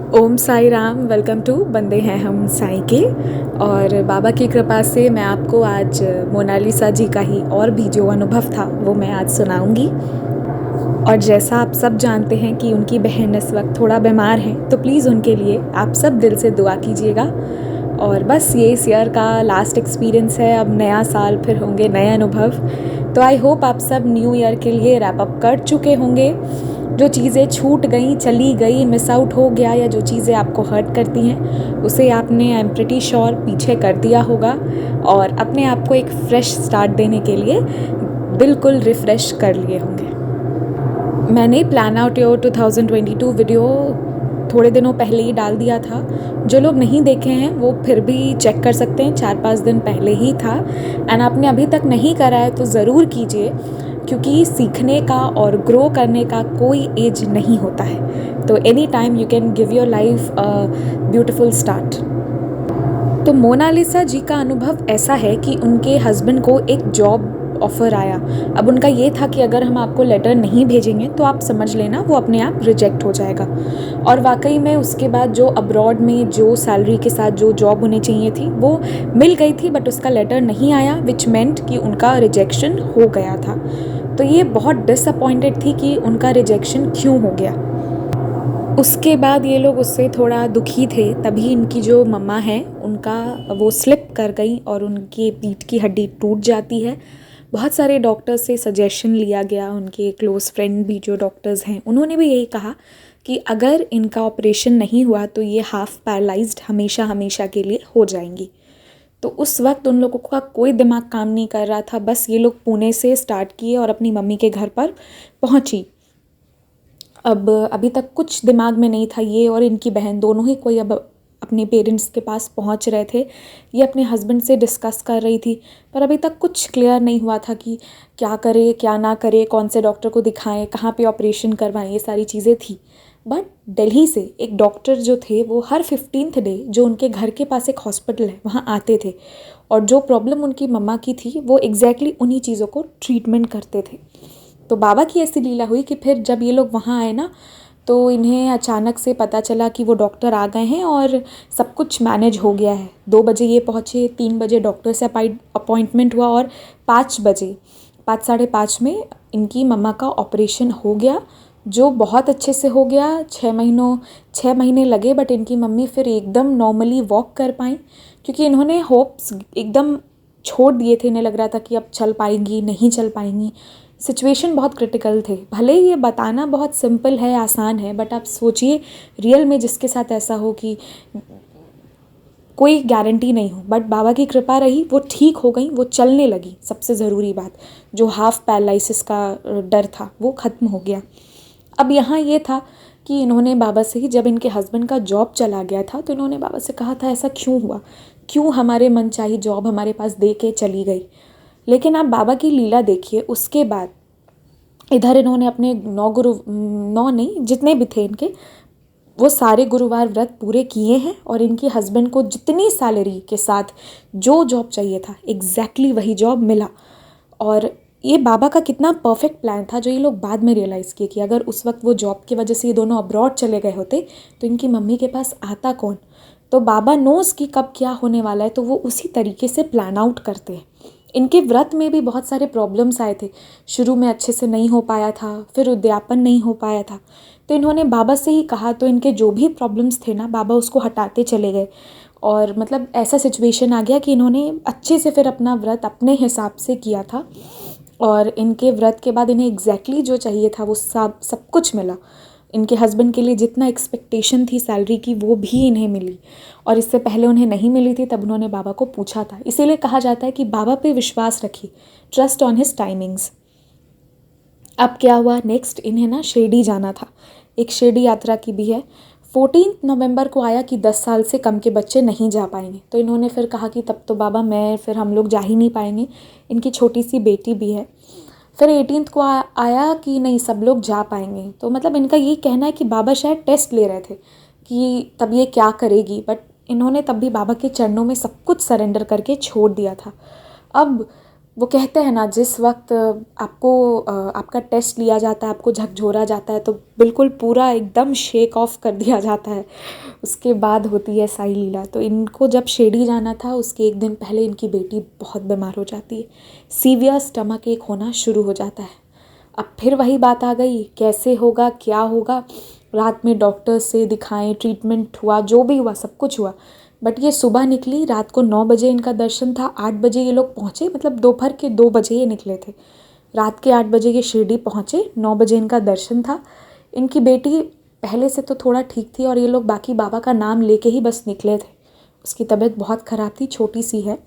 Om Sai Ram. Welcome to बंदे हैं हम साई के। और बाबा की कृपा से मैं आपको आज मोनालिसा जी का ही और भी जो अनुभव था वो मैं आज सुनाऊंगी। और जैसा आप सब जानते हैं कि उनकी बहन इस वक्त थोड़ा बीमार है, तो प्लीज़ उनके लिए आप सब दिल से दुआ कीजिएगा। और बस ये इस ईयर का लास्ट एक्सपीरियंस है। अब नया साल, फिर होंगे नए अनुभव। तो आई होप आप सब न्यू ईयर के लिए रैप अप कर चुके होंगे। जो चीज़ें छूट गई, चली गई, मिस आउट हो गया, या जो चीज़ें आपको हर्ट करती हैं उसे आपने आई एम प्रिटी श्योर पीछे कर दिया होगा और अपने आप को एक फ्रेश स्टार्ट देने के लिए बिल्कुल रिफ़्रेश कर लिए होंगे। मैंने प्लान आउट योर 2022 वीडियो थोड़े दिनों पहले ही डाल दिया था। जो लोग नहीं देखे हैं वो फिर भी चेक कर सकते हैं, 4-5 दिन पहले ही था। एंड आपने अभी तक नहीं करा है तो ज़रूर कीजिए, क्योंकि सीखने का और ग्रो करने का कोई एज नहीं होता है। तो any time you can give your life a beautiful start. तो मोनालिसा जी का अनुभव ऐसा है कि उनके हस्बैंड को एक जॉब ऑफ़र आया। अब उनका ये था कि अगर हम आपको लेटर नहीं भेजेंगे तो आप समझ लेना वो अपने आप रिजेक्ट हो जाएगा। और वाकई में उसके बाद जो अब्रॉड में जो सैलरी के साथ जो जॉब उन्हें चाहिए थी वो मिल गई थी, बट उसका लेटर नहीं आया, विच मेंट कि उनका रिजेक्शन हो गया था। तो ये बहुत डिसअपॉइंटेड थी कि उनका रिजेक्शन क्यों हो गया। उसके बाद ये लोग उससे थोड़ा दुखी थे, तभी इनकी जो मम्मा हैं उनका वो स्लिप कर गई और उनकी पीठ की हड्डी टूट जाती है। बहुत सारे डॉक्टर से सजेशन लिया गया, उनके क्लोज़ फ्रेंड भी जो डॉक्टर्स हैं उन्होंने भी यही कहा कि अगर इनका ऑपरेशन नहीं हुआ तो ये हाफ पैरालाइज्ड हमेशा हमेशा के लिए हो जाएंगी। तो उस वक्त उन लोगों का कोई दिमाग काम नहीं कर रहा था। बस ये लोग पुणे से स्टार्ट किए और अपनी मम्मी के घर पर पहुंची। अब अभी तक कुछ दिमाग में नहीं था, ये और इनकी बहन दोनों ही कोई अब अपने पेरेंट्स के पास पहुंच रहे थे। ये अपने हस्बैंड से डिस्कस कर रही थी, पर अभी तक कुछ क्लियर नहीं हुआ था कि क्या करे क्या ना करे, कौन से डॉक्टर को दिखाएं, कहाँ पे ऑपरेशन करवाएं, ये सारी चीज़ें थी। बट दिल्ली से एक डॉक्टर जो थे वो हर 15th डे जो उनके घर के पास एक हॉस्पिटल है वहाँ आते थे, और जो प्रॉब्लम उनकी मम्मा की थी वो एग्जैक्टली उन्हीं चीज़ों को ट्रीटमेंट करते थे। तो बाबा की ऐसी लीला हुई कि फिर जब ये लोग वहाँ आए ना, तो इन्हें अचानक से पता चला कि वो डॉक्टर आ गए हैं और सब कुछ मैनेज हो गया है। 2 बजे ये पहुँचे, 3 बजे डॉक्टर से अपॉइंटमेंट हुआ और 5 बजे, 5 साढ़े 5 में इनकी मम्मा का ऑपरेशन हो गया, जो बहुत अच्छे से हो गया। 6 महीने लगे, बट इनकी मम्मी फिर एकदम नॉर्मली वॉक कर पाई, क्योंकि इन्होंने होप्स एकदम छोड़ दिए थे। इन्हें लग रहा था कि अब चल पाएंगी, नहीं चल पाएंगी। सिचुएशन बहुत क्रिटिकल थे। भले ही ये बताना बहुत सिंपल है, आसान है, बट आप सोचिए रियल में जिसके साथ ऐसा हो कि कोई गारंटी नहीं हो। बट बाबा की कृपा रही, वो ठीक हो गई, वो चलने लगी। सबसे ज़रूरी बात, जो हाफ पैरालिसिस का डर था वो ख़त्म हो गया। अब यहाँ ये था कि इन्होंने बाबा से ही, जब इनके हस्बैंड का जॉब चला गया था तो इन्होंने बाबा से कहा था ऐसा क्यों हुआ, क्यों हमारे मनचाही जॉब हमारे पास दे के चली गई। लेकिन आप बाबा की लीला देखिए, उसके बाद इधर इन्होंने अपने 9 नहीं जितने भी थे इनके, वो सारे गुरुवार व्रत पूरे किए हैं, और इनके हस्बैंड को जितनी सैलरी के साथ जो जॉब चाहिए था एग्जैक्टली वही जॉब मिला। और ये बाबा का कितना परफेक्ट प्लान था, जो ये लोग बाद में रियलाइज़ किए कि अगर उस वक्त वो जॉब की वजह से ये दोनों अब्रॉड चले गए होते तो इनकी मम्मी के पास आता कौन। तो बाबा नोज़ कि कब क्या होने वाला है, तो वो उसी तरीके से प्लान आउट करते हैं। इनके व्रत में भी बहुत सारे प्रॉब्लम्स आए थे। शुरू में अच्छे से नहीं हो पाया था, फिर उद्यापन नहीं हो पाया था, तो इन्होंने बाबा से ही कहा, तो इनके जो भी प्रॉब्लम्स थे ना, बाबा उसको हटाते चले गए। और मतलब ऐसा सिचुएशन आ गया कि इन्होंने अच्छे से फिर अपना व्रत अपने हिसाब से किया था, और इनके व्रत के बाद इन्हें एग्जैक्टली जो चाहिए था वो सब कुछ मिला। इनके हस्बैंड के लिए जितना एक्सपेक्टेशन थी सैलरी की वो भी इन्हें मिली, और इससे पहले उन्हें नहीं मिली थी, तब उन्होंने बाबा को पूछा था। इसीलिए कहा जाता है कि बाबा पे विश्वास रखिए, ट्रस्ट ऑन हिज टाइमिंग्स। अब क्या हुआ नेक्स्ट, इन्हें ना शिरडी जाना था, एक शिरडी यात्रा की भी है। 14 नवंबर को आया कि 10 साल से कम के बच्चे नहीं जा पाएंगे, तो इन्होंने फिर कहा कि तब तो बाबा फिर हम लोग जा ही नहीं पाएंगे, इनकी छोटी सी बेटी भी है। फिर 18th को आया कि नहीं सब लोग जा पाएंगे। तो मतलब इनका ये कहना है कि बाबा शायद टेस्ट ले रहे थे कि तब ये क्या करेगी, बट इन्होंने तब भी बाबा के चरणों में सब कुछ सरेंडर करके छोड़ दिया था। अब वो कहते हैं ना, जिस वक्त आपको आपका टेस्ट लिया जाता है, आपको झकझोरा जाता है, तो बिल्कुल पूरा एकदम शेक ऑफ कर दिया जाता है, उसके बाद होती है साई लीला। तो इनको जब शिरडी जाना था, उसके एक दिन पहले इनकी बेटी बहुत बीमार हो जाती है, सीवियर स्टमक एक होना शुरू हो जाता है। अब फिर वही बात आ गई, कैसे होगा, क्या होगा। रात में डॉक्टर से दिखाएं, ट्रीटमेंट हुआ, जो भी हुआ सब कुछ हुआ, बट ये सुबह निकली, रात को 9 बजे इनका दर्शन था, 8 बजे ये लोग पहुँचे, मतलब दोपहर के 2 बजे ये निकले थे, रात के 8 बजे ये शिरडी पहुँचे, 9 बजे इनका दर्शन था। इनकी बेटी पहले से तो थोड़ा ठीक थी और ये लोग बाकी बाबा का नाम लेके ही बस निकले थे। उसकी तबीयत बहुत ख़राब थी, छोटी सी है।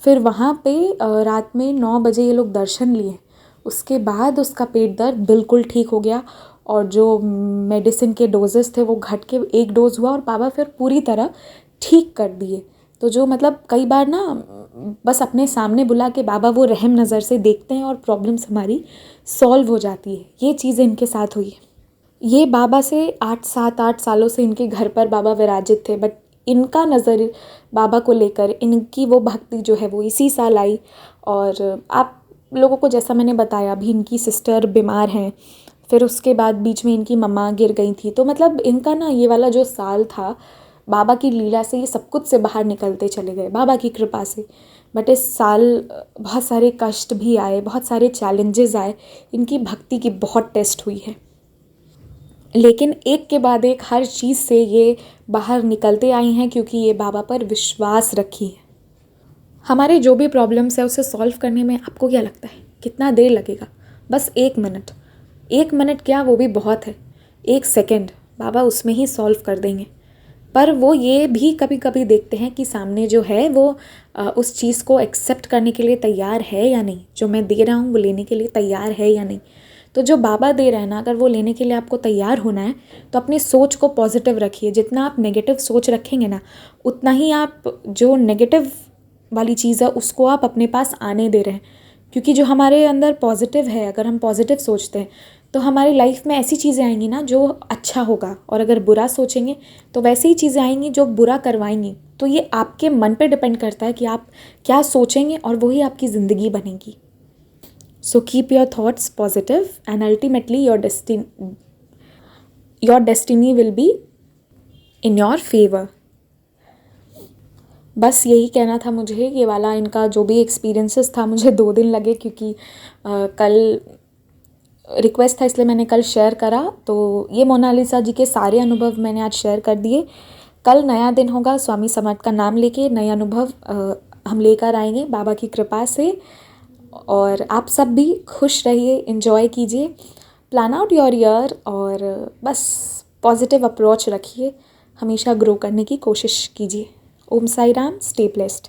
फिर वहाँ पे रात में 9 बजे ये लोग दर्शन लिए, उसके बाद उसका पेट दर्द बिल्कुल ठीक हो गया और जो मेडिसिन के डोजेस थे वो घट के 1 डोज हुआ और बाबा फिर पूरी तरह ठीक कर दिए। तो जो मतलब कई बार ना बस अपने सामने बुला के बाबा वो रहम नज़र से देखते हैं और प्रॉब्लम्स हमारी सॉल्व हो जाती है। ये चीज़ें इनके साथ हुई है। ये बाबा से 8 सालों से इनके घर पर बाबा विराजित थे, बट इनका नज़र बाबा को लेकर, इनकी वो भक्ति जो है वो इसी साल आई। और आप लोगों को जैसा मैंने बताया, अभी इनकी सिस्टर बीमार हैं, फिर उसके बाद बीच में इनकी मम्मा गिर गई थी। तो मतलब इनका ना ये वाला जो साल था, बाबा की लीला से ये सब कुछ से बाहर निकलते चले गए, बाबा की कृपा से। बट इस साल बहुत सारे कष्ट भी आए, बहुत सारे चैलेंजेस आए, इनकी भक्ति की बहुत टेस्ट हुई है, लेकिन एक के बाद एक हर चीज़ से ये बाहर निकलते आई हैं, क्योंकि ये बाबा पर विश्वास रखी है। हमारे जो भी प्रॉब्लम्स है उसे सॉल्व करने में आपको क्या लगता है कितना देर लगेगा? बस 1 मिनट, 1 मिनट क्या, वो भी बहुत है, 1 सेकेंड बाबा उसमें ही सॉल्व कर देंगे। पर वो ये भी कभी कभी देखते हैं कि सामने जो है वो उस चीज़ को एक्सेप्ट करने के लिए तैयार है या नहीं, जो मैं दे रहा हूँ वो लेने के लिए तैयार है या नहीं। तो जो बाबा दे रहे हैं ना, अगर वो लेने के लिए आपको तैयार होना है, तो अपनी सोच को पॉजिटिव रखिए। जितना आप नेगेटिव सोच रखेंगे ना, उतना ही आप जो नेगेटिव वाली चीज़ है उसको आप अपने पास आने दे रहे हैं। क्योंकि जो हमारे अंदर पॉजिटिव है, अगर हम पॉजिटिव सोचते हैं तो हमारी लाइफ में ऐसी चीज़ें आएंगी ना जो अच्छा होगा, और अगर बुरा सोचेंगे तो वैसे ही चीज़ें आएंगी जो बुरा करवाएंगी। तो ये आपके मन पे डिपेंड करता है कि आप क्या सोचेंगे, और वही आपकी ज़िंदगी बनेगी। So keep your thoughts positive and ultimately your destiny will be in your favor. बस यही कहना था मुझे। ये वाला इनका जो भी एक्सपीरियंसेस था, मुझे 2 दिन लगे, क्योंकि कल रिक्वेस्ट था इसलिए मैंने कल शेयर करा। तो ये मोनालिसा जी के सारे अनुभव मैंने आज शेयर कर दिए। कल नया दिन होगा, स्वामी समर्थ का नाम लेके नए अनुभव हम लेकर आएंगे बाबा की कृपा से। और आप सब भी खुश रहिए, एंजॉय कीजिए, प्लान आउट योर ईयर, और बस पॉजिटिव अप्रोच रखिए, हमेशा ग्रो करने की कोशिश कीजिए। ओम साई राम, स्टे ब्लेस्ड।